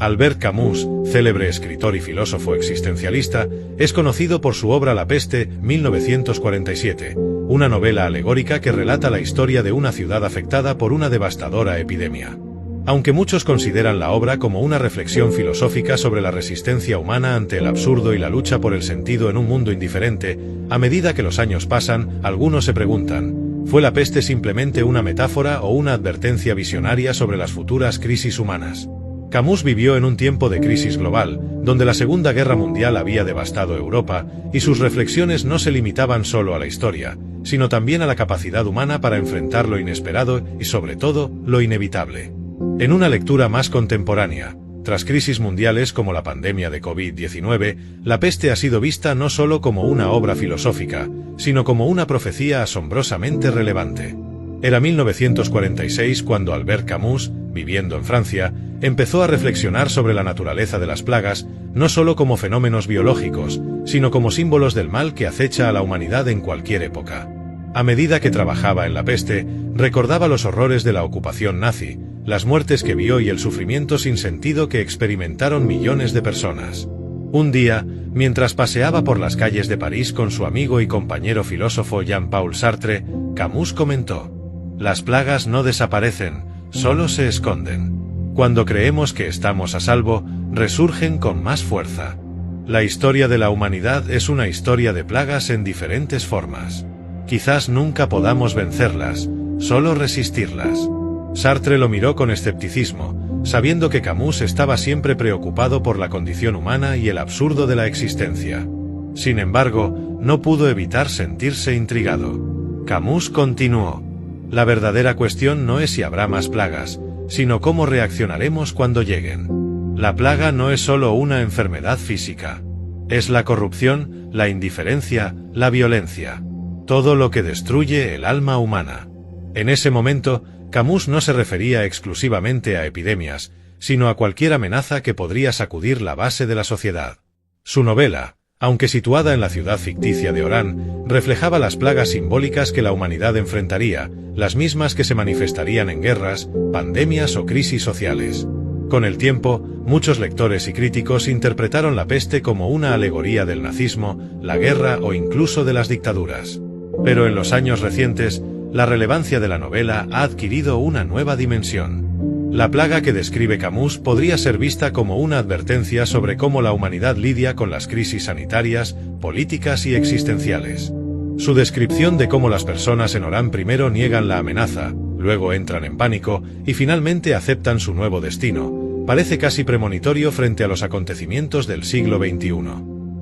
Albert Camus, célebre escritor y filósofo existencialista, es conocido por su obra La peste, 1947, una novela alegórica que relata la historia de una ciudad afectada por una devastadora epidemia. Aunque muchos consideran la obra como una reflexión filosófica sobre la resistencia humana ante el absurdo y la lucha por el sentido en un mundo indiferente, a medida que los años pasan, algunos se preguntan, ¿fue la peste simplemente una metáfora o una advertencia visionaria sobre las futuras crisis humanas? Camus vivió en un tiempo de crisis global, donde la Segunda Guerra Mundial había devastado Europa, y sus reflexiones no se limitaban solo a la historia, sino también a la capacidad humana para enfrentar lo inesperado y, sobre todo, lo inevitable. En una lectura más contemporánea, tras crisis mundiales como la pandemia de COVID-19, La peste ha sido vista no solo como una obra filosófica, sino como una profecía asombrosamente relevante. Era 1946 cuando Albert Camus, viviendo en Francia, empezó a reflexionar sobre la naturaleza de las plagas, no solo como fenómenos biológicos, sino como símbolos del mal que acecha a la humanidad en cualquier época. A medida que trabajaba en La peste, recordaba los horrores de la ocupación nazi, las muertes que vio y el sufrimiento sin sentido que experimentaron millones de personas. Un día, mientras paseaba por las calles de París con su amigo y compañero filósofo Jean-Paul Sartre, Camus comentó: «Las plagas no desaparecen, solo se esconden. Cuando creemos que estamos a salvo, resurgen con más fuerza. La historia de la humanidad es una historia de plagas en diferentes formas. Quizás nunca podamos vencerlas, solo resistirlas». Sartre lo miró con escepticismo, sabiendo que Camus estaba siempre preocupado por la condición humana y el absurdo de la existencia. Sin embargo, no pudo evitar sentirse intrigado. Camus continuó: «La verdadera cuestión no es si habrá más plagas, sino cómo reaccionaremos cuando lleguen. La plaga no es solo una enfermedad física. Es la corrupción, la indiferencia, la violencia. Todo lo que destruye el alma humana». En ese momento, Camus no se refería exclusivamente a epidemias, sino a cualquier amenaza que podría sacudir la base de la sociedad. Su novela, aunque situada en la ciudad ficticia de Orán, reflejaba las plagas simbólicas que la humanidad enfrentaría, las mismas que se manifestarían en guerras, pandemias o crisis sociales. Con el tiempo, muchos lectores y críticos interpretaron La peste como una alegoría del nazismo, la guerra o incluso de las dictaduras. Pero en los años recientes, la relevancia de la novela ha adquirido una nueva dimensión. La plaga que describe Camus podría ser vista como una advertencia sobre cómo la humanidad lidia con las crisis sanitarias, políticas y existenciales. Su descripción de cómo las personas en Orán primero niegan la amenaza, luego entran en pánico y finalmente aceptan su nuevo destino, parece casi premonitorio frente a los acontecimientos del siglo XXI.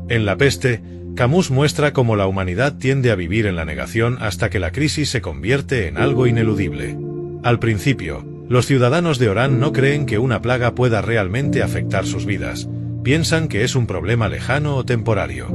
En La peste, Camus muestra cómo la humanidad tiende a vivir en la negación hasta que la crisis se convierte en algo ineludible. Al principio, los ciudadanos de Orán no creen que una plaga pueda realmente afectar sus vidas, piensan que es un problema lejano o temporario.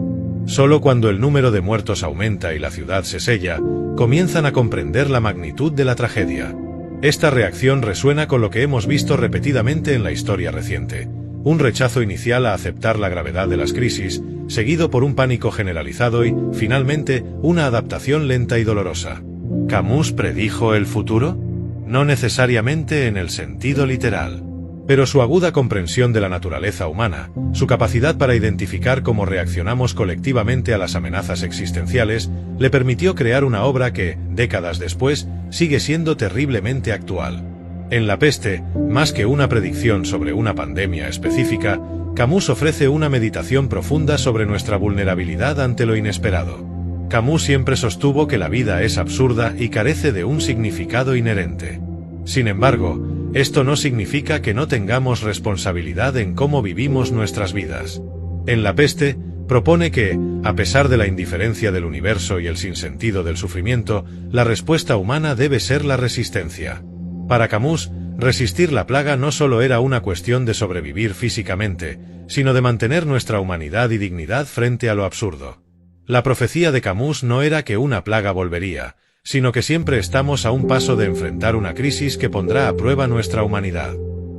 Solo cuando el número de muertos aumenta y la ciudad se sella, comienzan a comprender la magnitud de la tragedia. Esta reacción resuena con lo que hemos visto repetidamente en la historia reciente: un rechazo inicial a aceptar la gravedad de las crisis, seguido por un pánico generalizado y, finalmente, una adaptación lenta y dolorosa. ¿Camus predijo el futuro? No necesariamente en el sentido literal. Pero su aguda comprensión de la naturaleza humana, su capacidad para identificar cómo reaccionamos colectivamente a las amenazas existenciales, le permitió crear una obra que, décadas después, sigue siendo terriblemente actual. En La peste, más que una predicción sobre una pandemia específica, Camus ofrece una meditación profunda sobre nuestra vulnerabilidad ante lo inesperado. Camus siempre sostuvo que la vida es absurda y carece de un significado inherente. Sin embargo, esto no significa que no tengamos responsabilidad en cómo vivimos nuestras vidas. En La peste, propone que, a pesar de la indiferencia del universo y el sinsentido del sufrimiento, la respuesta humana debe ser la resistencia. Para Camus, resistir la plaga no solo era una cuestión de sobrevivir físicamente, sino de mantener nuestra humanidad y dignidad frente a lo absurdo. La profecía de Camus no era que una plaga volvería, sino que siempre estamos a un paso de enfrentar una crisis que pondrá a prueba nuestra humanidad.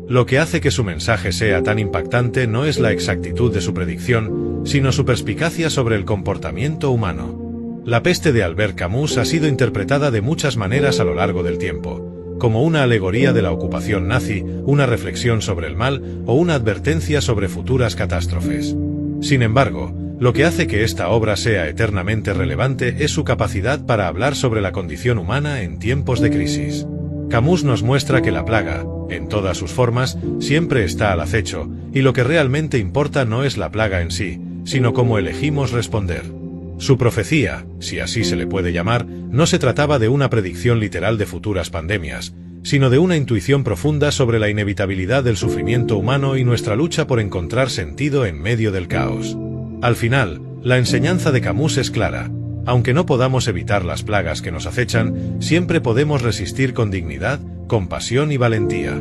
Lo que hace que su mensaje sea tan impactante no es la exactitud de su predicción, sino su perspicacia sobre el comportamiento humano. La peste de Albert Camus ha sido interpretada de muchas maneras a lo largo del tiempo. como una alegoría de la ocupación nazi, una reflexión sobre el mal o una advertencia sobre futuras catástrofes. Sin embargo, lo que hace que esta obra sea eternamente relevante es su capacidad para hablar sobre la condición humana en tiempos de crisis. Camus nos muestra que la plaga, en todas sus formas, siempre está al acecho, y lo que realmente importa no es la plaga en sí, sino cómo elegimos responder. Su profecía, si así se le puede llamar, no se trataba de una predicción literal de futuras pandemias, sino de una intuición profunda sobre la inevitabilidad del sufrimiento humano y nuestra lucha por encontrar sentido en medio del caos. Al final, la enseñanza de Camus es clara. Aunque no podamos evitar las plagas que nos acechan, siempre podemos resistir con dignidad, compasión y valentía.